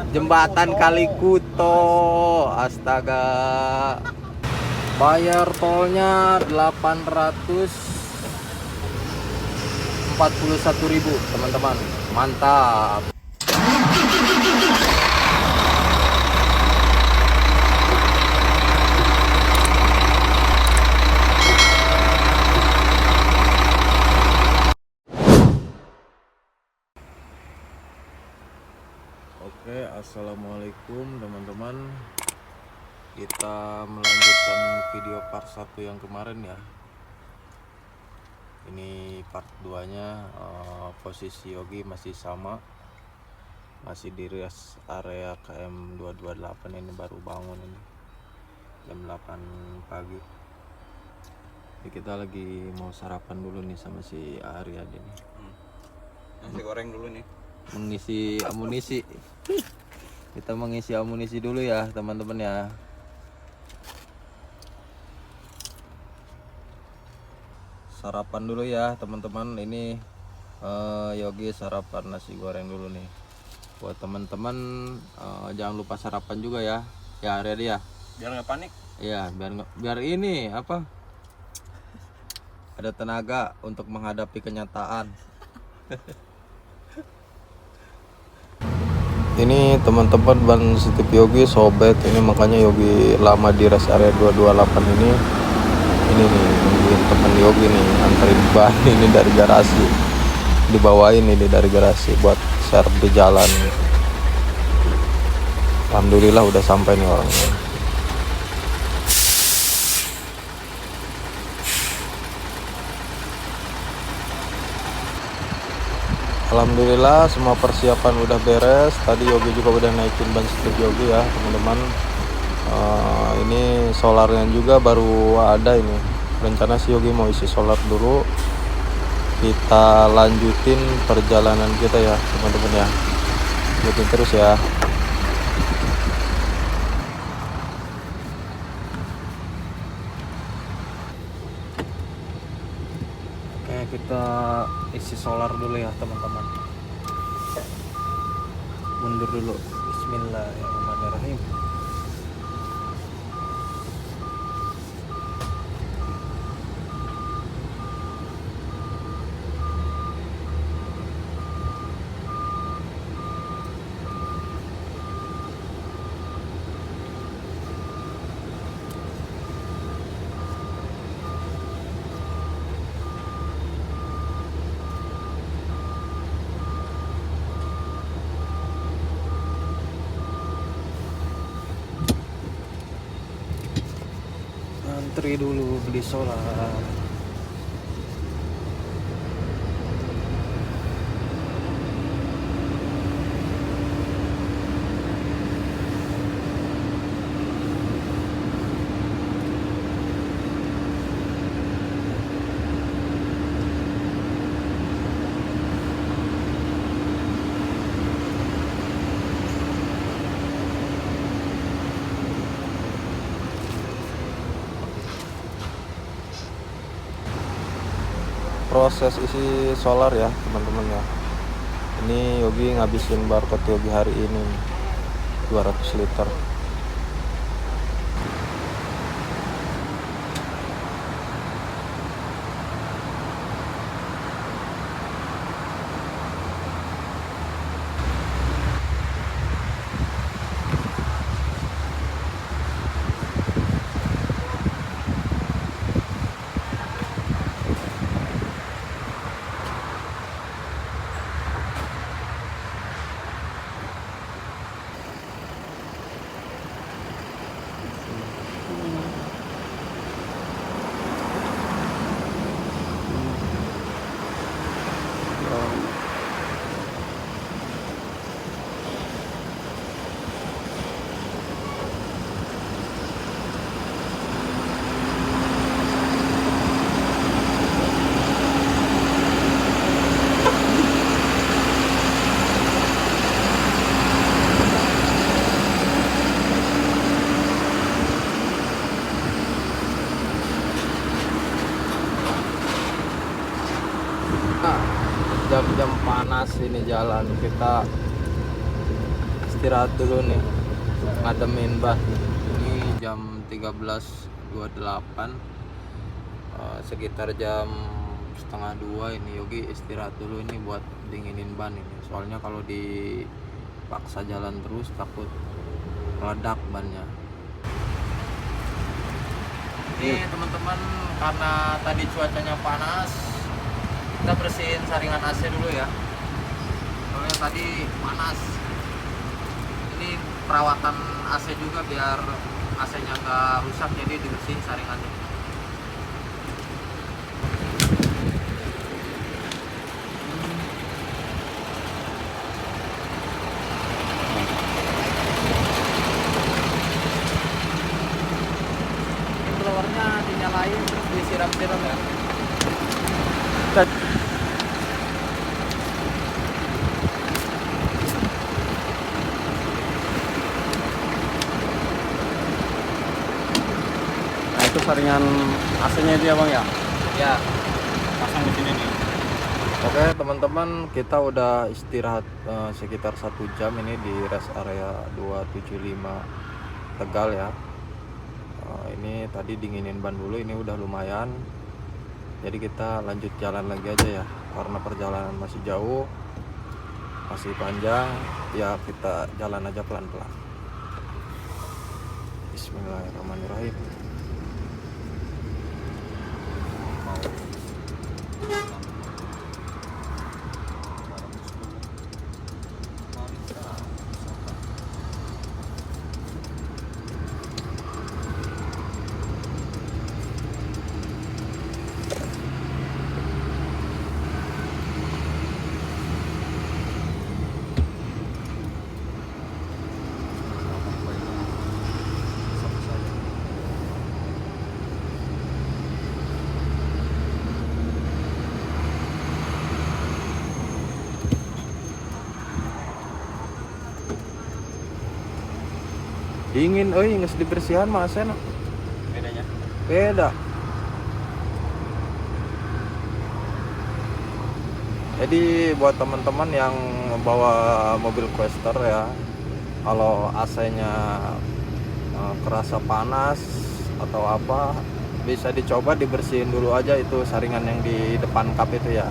Jembatan Kalikuto. Astaga. Bayar tolnya 841.000, teman-teman. Mantap. Oke, assalamualaikum teman-teman. Kita melanjutkan video part 1 yang kemarin ya. Ini part 2 nya. Posisi Yogi masih sama, masih di rest area KM 228. Ini baru bangun ini jam 8 pagi. Jadi kita lagi mau sarapan dulu nih sama si Arya ini. Nasi goreng dulu nih. Mengisi amunisi. Kita mengisi amunisi dulu ya teman-teman ya. Sarapan dulu ya teman-teman. Ini Yogi sarapan nasi goreng dulu nih. Buat teman-teman jangan lupa sarapan juga ya. Ya ready ya. Biar nggak panik. Iya, biar ini apa? Ada tenaga untuk menghadapi kenyataan. Ini teman-teman ban setir Yogi sobek, ini makanya Yogi lama di rest area 228 ini. Ini nih nungguin temen Yogi nih anterin ban ini dari garasi, dibawain ini dari garasi buat serve di jalan. Alhamdulillah udah sampai nih orangnya. Alhamdulillah semua persiapan udah beres. Tadi Yogi juga udah naikin ban setir Yogi ya teman-teman. Ini solarnya juga baru ada ini. Rencana si Yogi mau isi solar dulu. Kita lanjutin perjalanan kita ya teman-teman ya. Ikutin terus ya. Oke, kita isi solar dulu ya teman-teman. Mundur dulu. Bismillahirrahmanirrahim. Antri dulu beli solar. Proses isi solar ya teman-teman ya. Ini Yogi ngabisin barcode Yogi hari ini 200 liter. Jam-jam panas ini jalan, kita istirahat dulu nih, ngademin ban. Ini jam 13.28, sekitar jam setengah 2 ini Yogi istirahat dulu ini buat dinginin ban ini. Soalnya kalau dipaksa jalan terus takut meledak bannya. Ini teman-teman, karena tadi cuacanya panas, kita bersihin saringan AC dulu ya. Soalnya tadi panas. Ini perawatan AC juga biar AC-nya nggak rusak, jadi dibersihin saringannya. Ini blowernya dinyalain terus disiram-siram ya. Nah itu saringan AC-nya dia bang ya? Ya. Pasang di sini nih. Oke teman-teman, kita udah istirahat sekitar 1 jam ini di rest area 275 Tegal ya. Ini tadi dinginin ban dulu, ini udah lumayan. Jadi kita lanjut jalan lagi aja ya, karena perjalanan masih jauh, masih panjang ya, kita jalan aja pelan-pelan. Bismillahirrahmanirrahim. Dingin, nges dibersihan mas enak. Bedanya? Beda. Jadi buat teman-teman yang bawa mobil Quester ya, kalau AC-nya kerasa panas atau apa, bisa dicoba dibersihin dulu aja itu saringan yang di depan kap itu ya.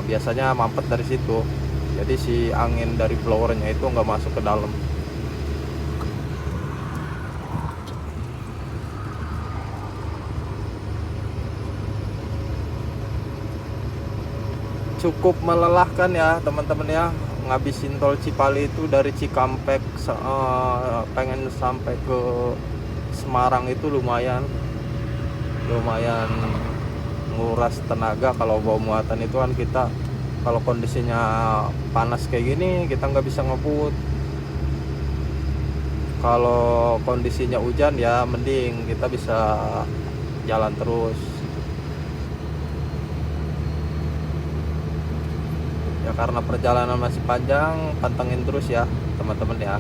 Biasanya mampet dari situ. Jadi si angin dari blowernya itu nggak masuk ke dalam. Cukup melelahkan ya teman-teman ya, ngabisin tol Cipali itu dari Cikampek pengen sampai ke Semarang itu lumayan nguras tenaga. Kalau bawa muatan itu kan kita, kalau kondisinya panas kayak gini kita nggak bisa ngebut. Kalau kondisinya hujan ya mending kita bisa jalan terus ya, karena perjalanan masih panjang. Pantengin terus ya teman-teman ya.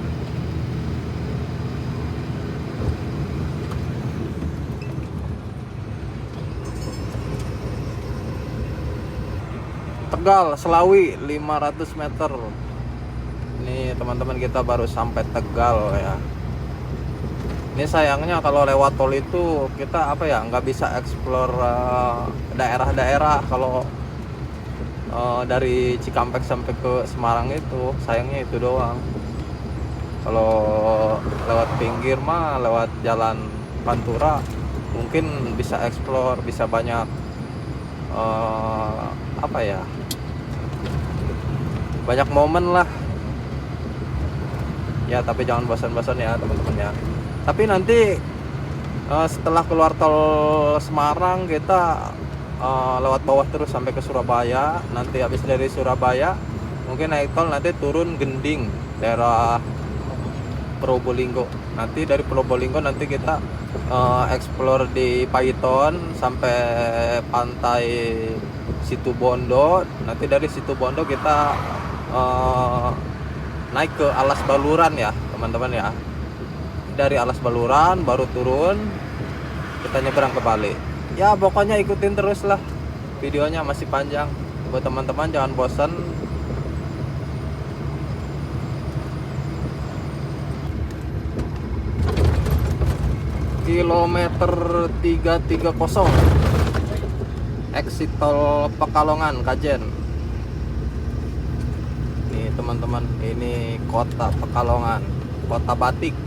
Tegal Selawi 500 meter. Ini teman-teman kita baru sampai Tegal ya. Ini sayangnya kalau lewat tol itu kita nggak bisa explore daerah-daerah. Kalau dari Cikampek sampai ke Semarang itu sayangnya itu doang. Kalau lewat pinggir mah, lewat jalan Pantura mungkin bisa explore, bisa banyak banyak momen lah ya. Tapi jangan bosan-bosan ya teman-teman ya. Tapi nanti setelah keluar tol Semarang kita lewat bawah terus sampai ke Surabaya. Nanti habis dari Surabaya mungkin naik tol, nanti turun Gending daerah Probolinggo. Nanti dari Probolinggo nanti kita explore di Paiton sampai pantai Situbondo. Nanti dari Situbondo kita naik ke Alas Baluran ya teman-teman ya. Dari Alas Baluran baru turun, kita nyebrang ke Bali. Ya pokoknya ikutin terus lah, videonya masih panjang. Buat teman-teman jangan bosan kilometer 330 exit tol Pekalongan Kajen. Nih teman-teman, ini kota Pekalongan, kota batik.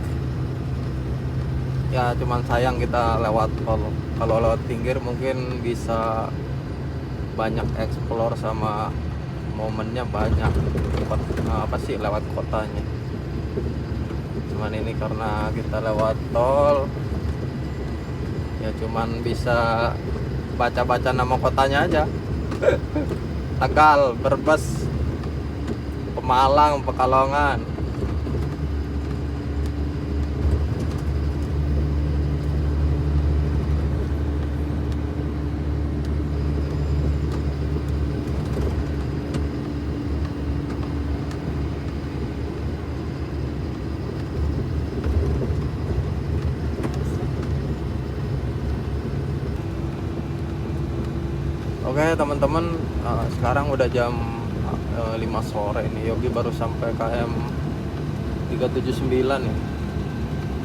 Ya cuman sayang kita lewat tol. Kalau lewat pinggir mungkin bisa banyak explore sama momennya banyak. Apa sih lewat kotanya. Cuman ini karena kita lewat tol, ya cuman bisa baca-baca nama kotanya aja. Tegal, Brebes, Pemalang, Pekalongan. Oke teman-teman, sekarang udah jam 5 sore nih. Yogi baru sampai KM 379 nih.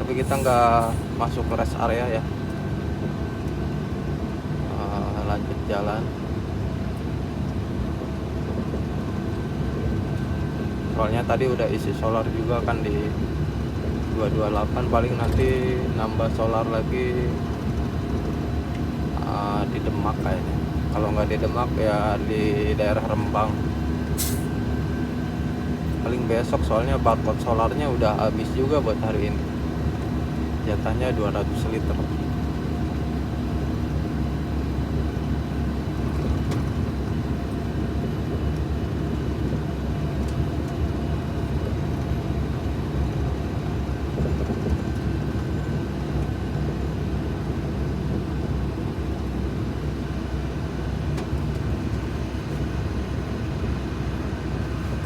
Tapi kita nggak masuk ke rest area ya. Lanjut jalan. Soalnya tadi udah isi solar juga kan di 228, paling nanti nambah solar lagi di Demak kayaknya. Kalau nggak di Demak ya di daerah Rembang. Paling besok, soalnya barcode solarnya udah habis juga buat hari ini. Jatahnya 200 liter.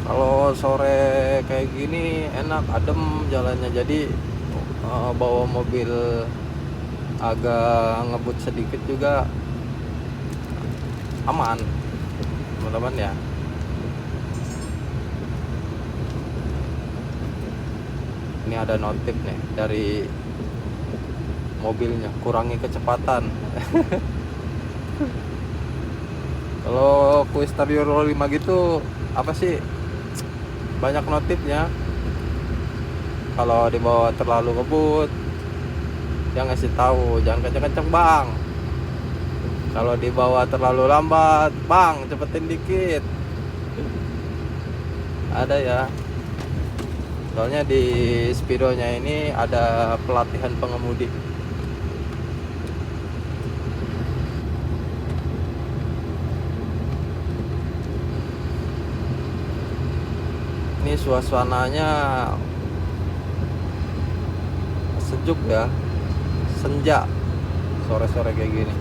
Kalau sore kayak gini enak, adem jalannya. Jadi bawa mobil agak ngebut sedikit juga aman teman-teman ya. Ini ada notif nih dari mobilnya, kurangi kecepatan. Kalau Quister Euro 5 gitu apa sih, banyak notifnya. Kalau dibawa terlalu ngebut, dia ngasih tahu jangan kenceng-kenceng bang. Kalau dibawa terlalu lambat, bang cepetin dikit. Ada ya. Soalnya di Speedonya ini ada pelatihan pengemudi. Ini suasananya sejuk ya, senja sore-sore kayak gini.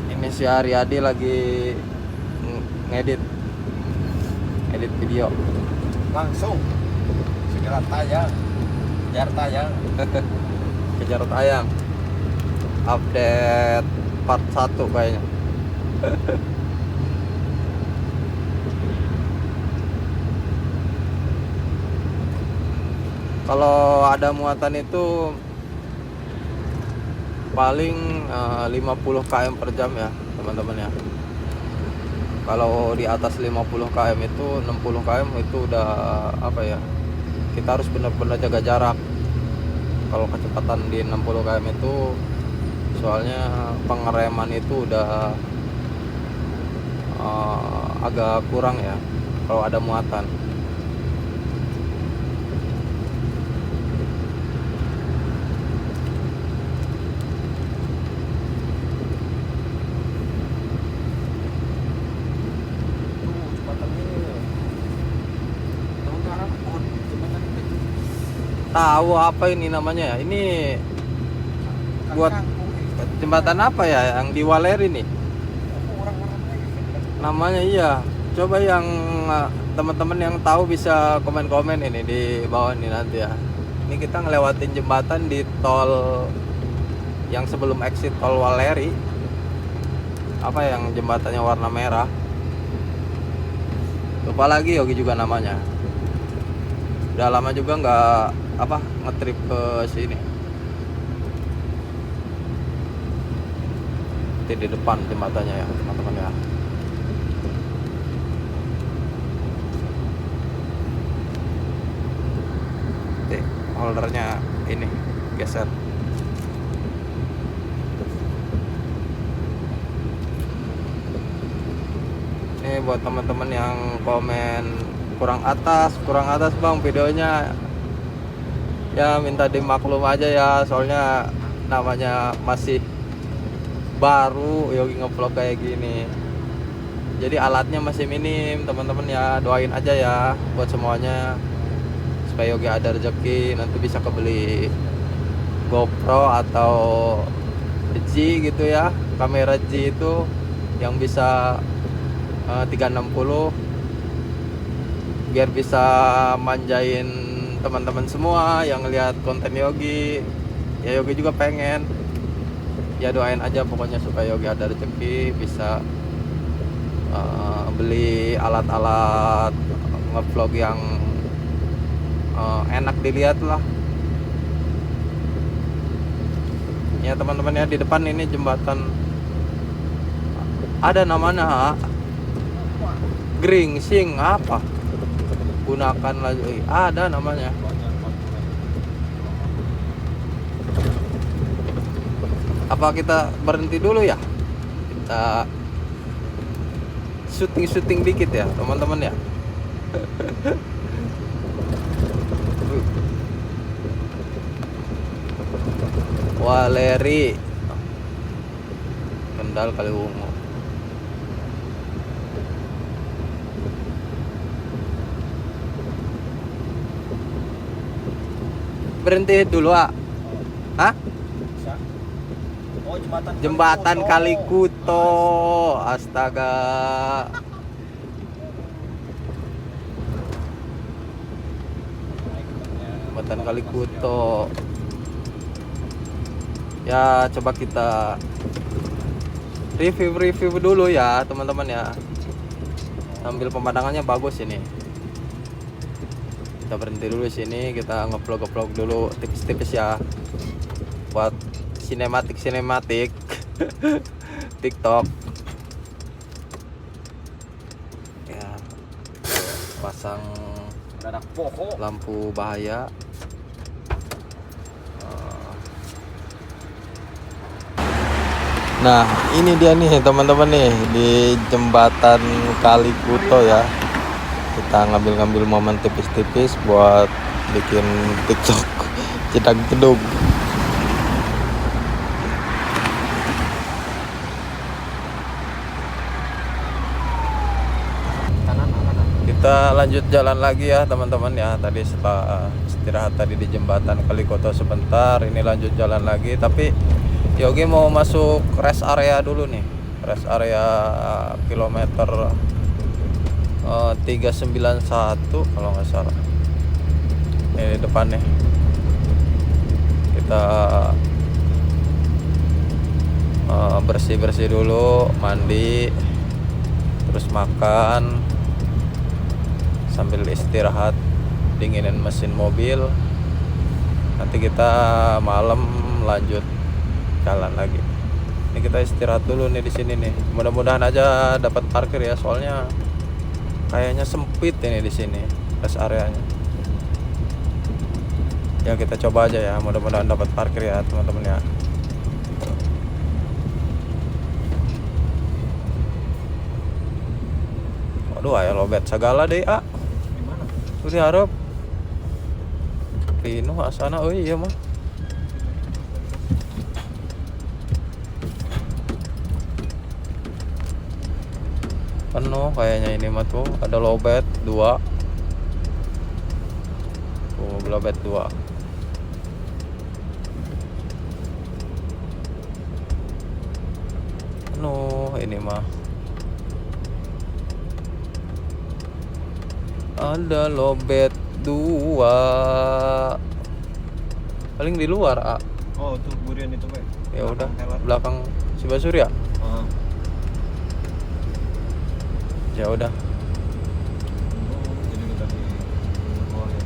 Ini si Aryadi lagi ngedit video. Langsung segera tayang, kejar tayang. Kejar tayang, update part 1 kayaknya. Kalau ada muatan itu paling 50 km per jam ya teman-teman ya. Kalau di atas 50 km itu 60 km itu udah apa ya, kita harus benar-benar jaga jarak. Kalau kecepatan di 60 km itu soalnya pengereman itu udah agak kurang ya kalau ada muatan. Tahu apa ini namanya ya? Ini buat jembatan apa ya yang di Waleri nih? Namanya iya. Coba yang teman-teman yang tahu bisa komen-komen ini di bawah nih nanti ya. Ini kita ngelewatin jembatan di tol yang sebelum exit tol Waleri. Apa yang jembatannya warna merah? Lupa lagi Yogi juga namanya. Udah lama juga nggak ngetrip ke sini. Di depan jembatannya ya teman-teman ya. Holdernya ini geser. Ini buat teman-teman yang komen kurang atas bang videonya, ya minta dimaklum aja ya, soalnya namanya masih baru Yogi ngevlog kayak gini, jadi alatnya masih minim teman-teman ya. Doain aja ya buat semuanya supaya Yogi ada rezeki, nanti bisa kebeli GoPro atau G gitu ya, kamera G itu yang bisa 360, biar bisa manjain teman-teman semua yang lihat konten Yogi. Ya Yogi juga pengen, ya doain aja pokoknya supaya Yogi ada rezeki bisa beli alat-alat ngevlog yang enak dilihat lah ya teman-teman ya. Di depan ini jembatan ada namanya Gringsing apa, gunakan lagi ada namanya. Apa kita berhenti dulu ya, kita syuting dikit ya teman-teman ya. Waleri Kendal Kaliwungu. Berhenti dulu ah. Hah? Oh, Jembatan Kalikuto. Astaga. Jembatan Kalikuto. Ya coba kita review dulu ya teman-teman ya, sambil pemandangannya bagus ini. Kita berhenti dulu di sini, kita ngevlog dulu tipis-tipis ya buat sinematik TikTok ya. Pasang lampu bahaya. Nah ini dia nih teman-teman nih di jembatan Kalikuto ya. Kita ngambil momen tipis-tipis buat bikin TikTok cedak jedug. Kita lanjut jalan lagi ya teman-teman ya. Tadi setelah istirahat tadi di jembatan Kalikuto sebentar, ini lanjut jalan lagi. Tapi Yogi mau masuk rest area dulu nih, rest area kilometer 391 kalau nggak salah. Ini di depan nih. Kita bersih-bersih dulu, mandi, terus makan, sambil istirahat, dinginin mesin mobil. Nanti kita malam lanjut jalan lagi. Ini kita istirahat dulu nih di sini nih. Mudah-mudahan aja dapat parkir ya, soalnya kayaknya sempit ini di sini rest areanya. Ya kita coba aja ya, mudah-mudahan dapat parkir ya teman-teman ya. Waduh, aya lobet segala deh ah. Udah harap Pino asana euy ieu mah. Penuh kayaknya ini mah tuh, ada lobet 2. Tuh lobet 2. Penuh ini mah. Ada lobet 2. Paling di luar, ah. Oh, tuh burian itu, Pak. Ya udah, belakang si Basur ya? Ya udah. Jadi kita di bawah ya.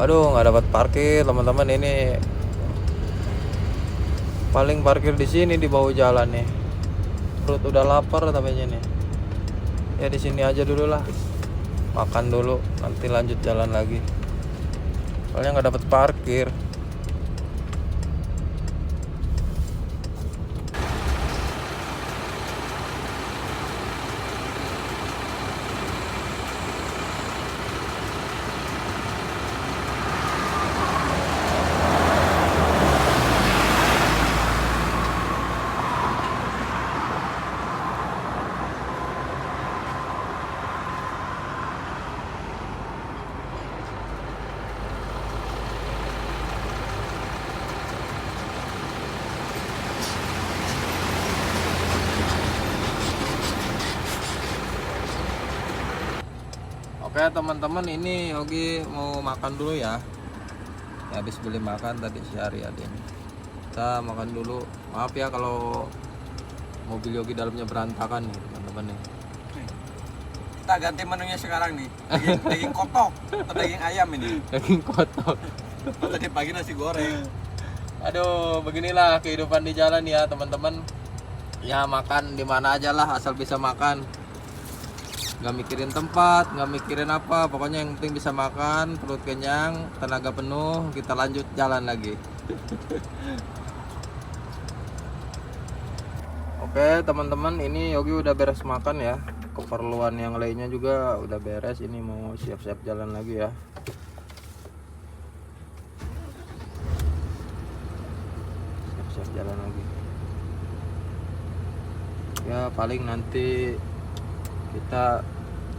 Aduh, nggak dapat parkir teman-teman. Ini paling parkir di sini di bawah jalan nih. Perut udah lapar tapi nih. Ya di sini aja dulu lah. Makan dulu, nanti lanjut jalan lagi. Soalnya nggak dapat parkir. Oke teman-teman, ini Yogi mau makan dulu ya. Habis beli makan tadi si Aryadin. Kita makan dulu. Maaf ya kalau mobil Yogi dalamnya berantakan nih teman-teman nih. Kita ganti menunya sekarang nih. Daging kotok atau daging ayam ini. Daging kotor. Tadi pagi nasi goreng. Aduh, beginilah kehidupan di jalan ya teman-teman. Ya makan di mana aja lah asal bisa makan. Nggak mikirin tempat, nggak mikirin apa, pokoknya yang penting bisa makan, perut kenyang, tenaga penuh, kita lanjut jalan lagi. Oke teman-teman, ini Yogi udah beres makan ya. Keperluan yang lainnya juga udah beres, ini mau siap-siap jalan lagi ya. Siap-siap jalan lagi. Ya paling nanti kita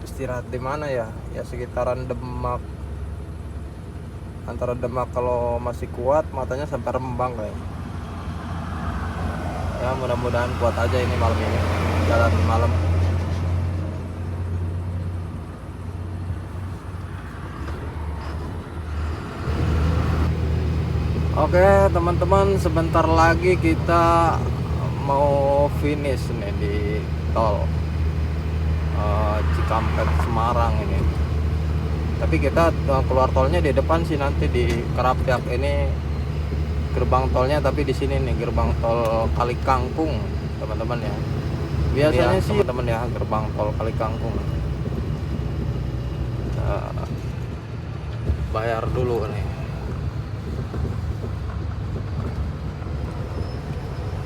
istirahat di mana ya? Ya sekitaran Demak. Antara Demak kalau masih kuat matanya sampai Rembang kayak. Ya mudah-mudahan kuat aja ini malam ini. Jalan malam. Oke teman-teman, sebentar lagi kita mau finish nih di tol Cikampek Semarang ini. Tapi kita keluar tolnya di depan sih, nanti di Kerapiak ini gerbang tolnya, tapi di sini nih gerbang tol Kalikangkung teman-teman ya. Biasanya sih teman-teman ya gerbang tol Kalikangkung. Bayar dulu nih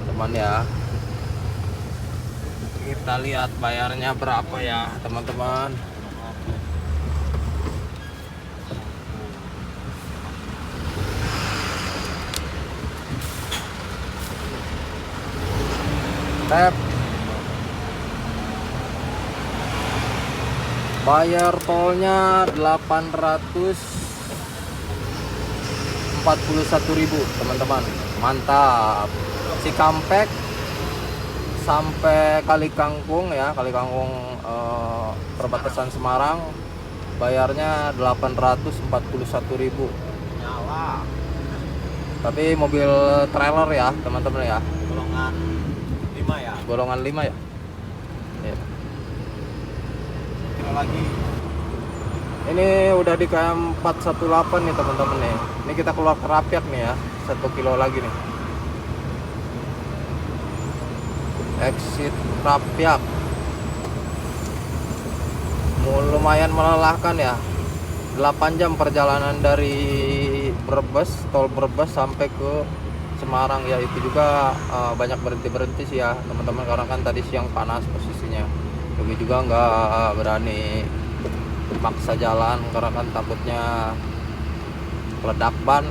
teman ya. Kita lihat bayarnya berapa ya teman-teman. Tap. Bayar tolnya 841.000 teman-teman. Mantap. Cikampek sampai Kalikangkung ya, Kalikangkung perbatasan Semarang, bayarnya 841.000. Nyala. Tapi mobil trailer ya teman-teman ya. Golongan 5 ya. Golongan 5 ya. Ya. Kilo lagi. Ini udah di KM 418 nih teman-teman nih. Ini kita keluar Kerapiak nih ya, 1 kilo lagi nih. Exit Kerapiak. Lumayan melelahkan ya. 8 jam perjalanan dari Brebes, tol Brebes sampai ke Semarang ya. Itu juga banyak berhenti sih ya teman-teman, karena kan tadi siang panas posisinya. Yogi juga nggak berani maksa jalan karena kan takutnya meledak ban,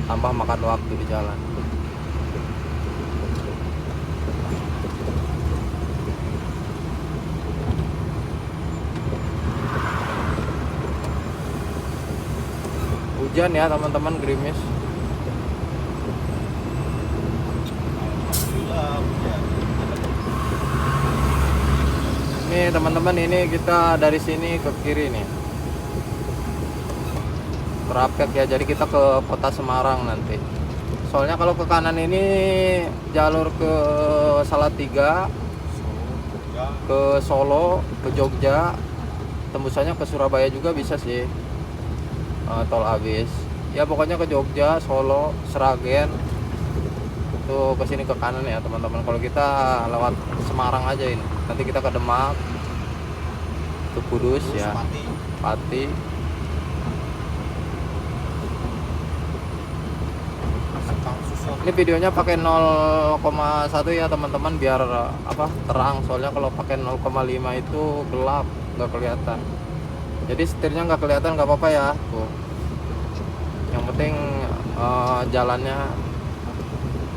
tambah makan waktu di jalan. Hujan ya teman-teman, gerimis. Ini teman-teman, ini kita dari sini ke kiri nih, Kerapiak ya. Jadi kita ke kota Semarang nanti. Soalnya kalau ke kanan ini jalur ke Salatiga, ke Solo, ke Jogja, tembusannya ke Surabaya juga bisa sih. tol habis. Ya pokoknya ke Jogja, Solo, Sragen itu ke sini ke kanan ya teman-teman. Kalau kita lewat Semarang aja ini, nanti kita ke Demak, ke Kudus ya, Pati. Ini videonya pakai 0,1 ya teman-teman, biar terang, soalnya kalau pakai 0,5 itu gelap, nggak kelihatan. Jadi setirnya nggak kelihatan, nggak apa-apa ya tuh. Yang penting jalannya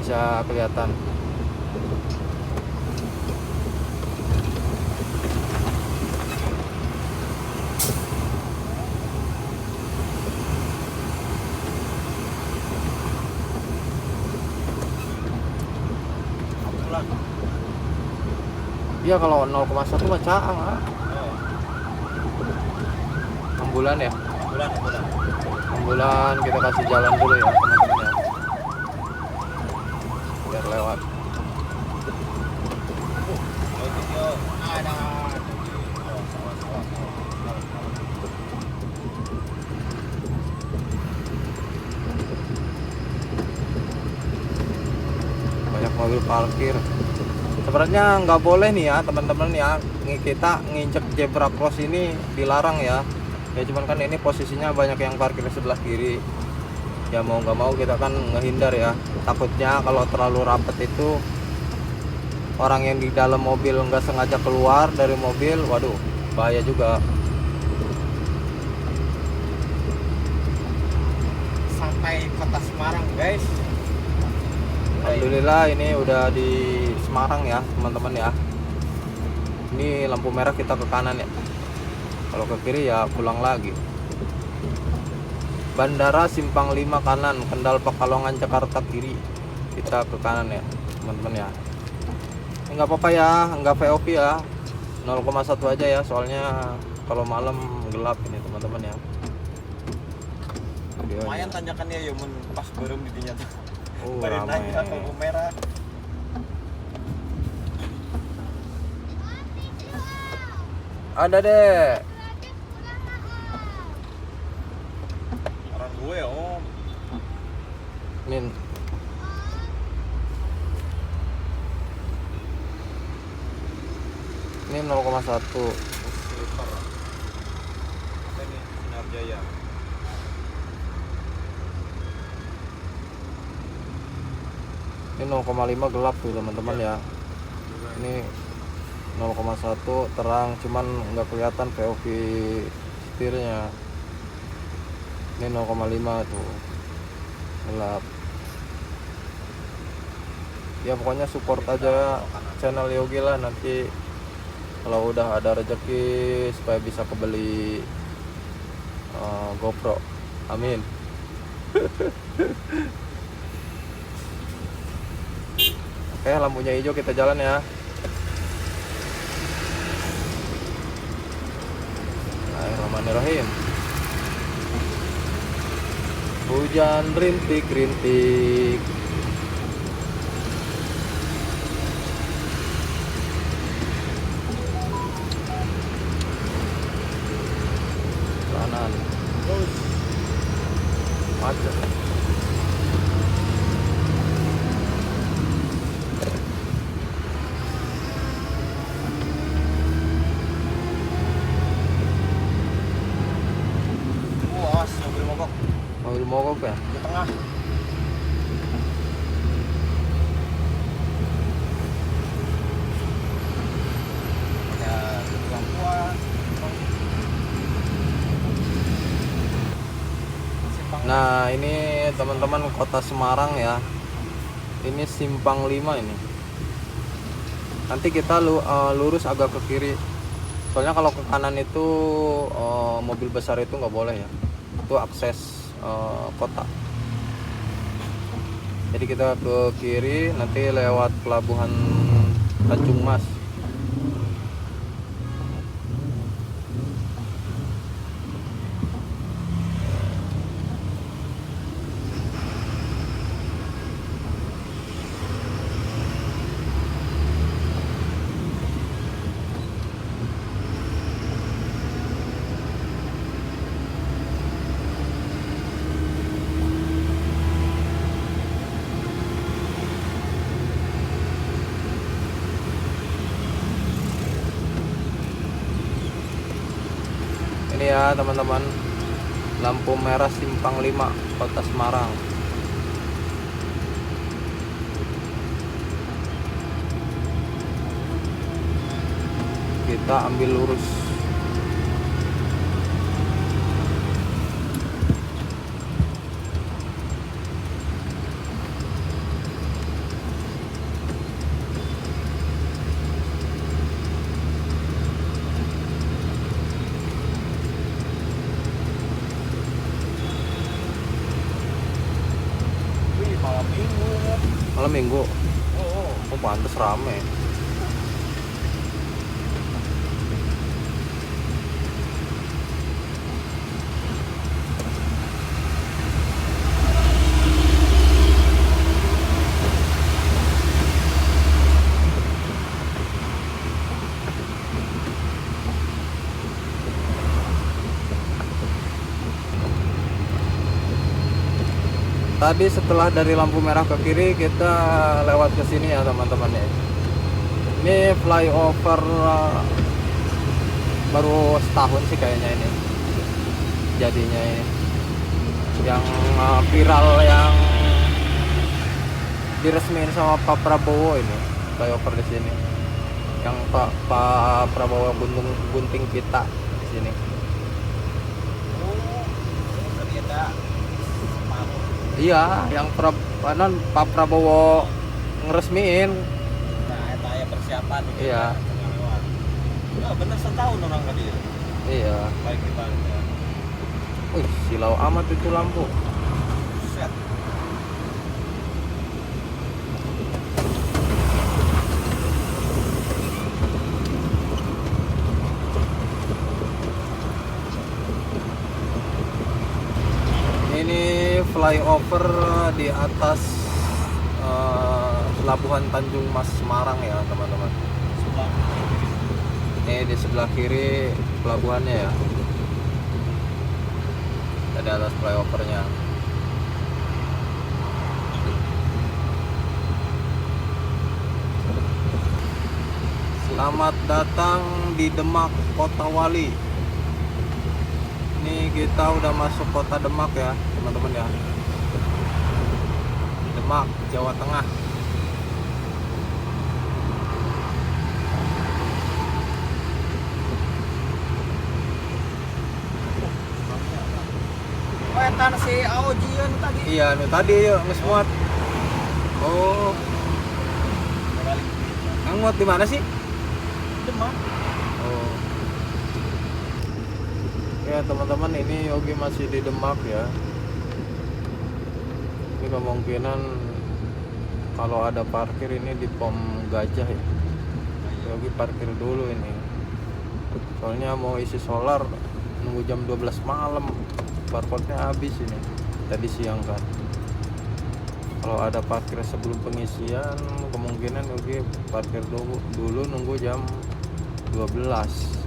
bisa kelihatan. Iya, kalau 0,1 mah caang ah. 6 bulan ya. 6 bulan kita kasih jalan dulu ya teman-teman ya, biar lewat. Banyak mobil parkir. Sebenarnya nggak boleh nih ya teman-teman ya, kita nginjek zebra cross ini dilarang ya. Ya cuman kan ini posisinya banyak yang parkir sebelah kiri. Ya mau nggak mau kita kan ngehindar ya. Takutnya kalau terlalu rapet itu orang yang di dalam mobil nggak sengaja keluar dari mobil, waduh bahaya juga. Sampai kota Semarang guys. Alhamdulillah ini udah di Semarang ya teman-teman ya. Ini lampu merah kita ke kanan ya. Kalau ke kiri ya pulang lagi. Bandara Simpang 5 kanan, Kendal Pekalongan Jakarta kiri. Kita ke kanan ya teman-teman ya. Ini nggak apa-apa ya, nggak VOP ya. 0,1 aja ya, soalnya kalau malam gelap ini teman-teman ya. Lumayan tanjakannya ya, pas berem di dinya tuh. Ramai. Naik lampu merah. Ada deh. Orang gue ya om. Nin. Ini 0,1. Slipper. Apa ini? Sinar Jaya. Ini 0,5 gelap tuh teman-teman ya. Ini 0,1 terang, cuman nggak kelihatan POV setirnya. Ini 0,5 tuh gelap. Ya pokoknya support aja channel Yogi lah, nanti kalau udah ada rezeki supaya bisa kebeli GoPro. Amin. Oke, lampunya hijau, kita jalan ya. Bismillahirrahmanirrahim. Hujan rintik-rintik. Kanan. Macet. Awas mobil mogok Mobil mogok ya? di tengah. Ya, lampuan. Nah ini teman-teman kota Semarang ya. Ini Simpang 5 ini. Nanti kita lurus agak ke kiri. Soalnya kalau ke kanan itu mobil besar itu nggak boleh ya. Itu akses kota. Jadi kita ke kiri, nanti lewat pelabuhan Tanjung Mas. ya teman-teman, lampu merah Simpang 5 Kota Semarang. Kita ambil lurus. Wih, malam minggu. Malam minggu. Oh, Oh, pantes rame. Tadi setelah dari lampu merah ke kiri kita lewat ke sini ya teman-teman ya. Ini flyover baru setahun sih kayaknya ini jadinya ini. Yang viral yang diresmiin sama Pak Prabowo ini flyover di sini. Yang Pak Prabowo gunting pita di sini. ternyata Iya, yang Pak Prabowo ngeresmiin. nah eta aya persiapan gitu. Iya. Oh, bener setahun orang tadi. Iya. Baik kita. Wih, silau amat itu lampu. Set. Ini flyover di atas Pelabuhan Tanjung Mas Semarang ya teman-teman. Ini di sebelah kiri pelabuhannya ya. Di atas flyovernya. Selamat datang di Demak, Kota Wali. Ini kita udah masuk kota Demak ya teman-teman ya. Demak, Jawa Tengah. Wetan si Aojian tadi. Iya, nih tadi yuk ngesmuat. Oh, yang muat di mana sih? Demak. Oh. Ya teman-teman, ini Yogi masih di Demak ya. Ini kemungkinan kalau ada parkir ini di pom Gajah ya. Yogi parkir dulu ini. Soalnya mau isi solar, nunggu jam 12 malam. Barcode-nya habis ini. Tadi siang kan. Kalau ada parkir sebelum pengisian, kemungkinan Yogi parkir dulu nunggu jam 12.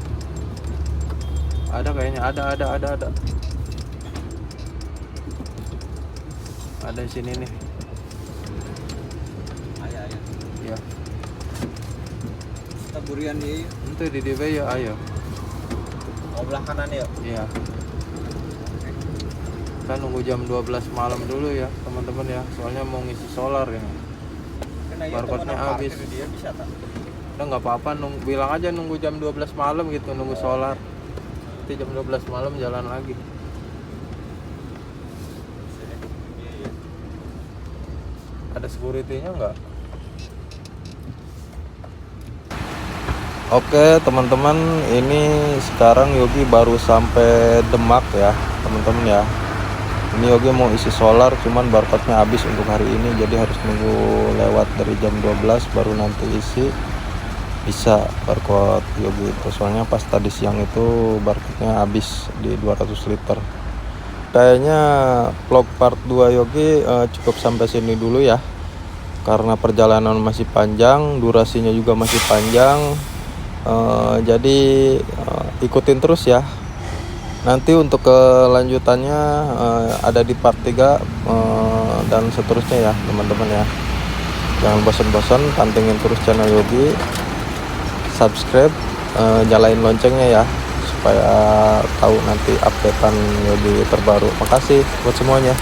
Ada kayaknya, ada. Ada di sini nih. Aya. Ya, Taburian di itu di DW ya, ayo. belah kanan ya. Iya. Kita nunggu jam 12 malam dulu ya, teman-teman ya. Soalnya mau ngisi solar ini. Kena Barcode-nya habis. Dia bisa tak? Udah nggak apa-apa, bilang aja nunggu jam 12 malam gitu, nunggu solar. Nanti jam 12 malam jalan lagi. Ada security-nya nggak? Oke teman-teman, ini sekarang Yogi baru sampai Demak ya teman-teman ya. Ini Yogi mau isi solar, cuman barcode-nya habis untuk hari ini, jadi harus nunggu lewat dari jam 12 baru nanti isi bisa barcode Yogi itu. Soalnya pas tadi siang itu barcode-nya habis di 200 liter. Kayaknya vlog part 2 Yogi cukup sampai sini dulu ya, karena perjalanan masih panjang, durasinya juga masih panjang. Jadi ikutin terus ya. Nanti untuk kelanjutannya ada di part 3 dan seterusnya ya teman-teman ya. Jangan bosan-bosan, pantengin terus channel Yogi, subscribe, nyalain loncengnya ya, supaya tahu nanti updatean Yogi terbaru. Makasih buat semuanya.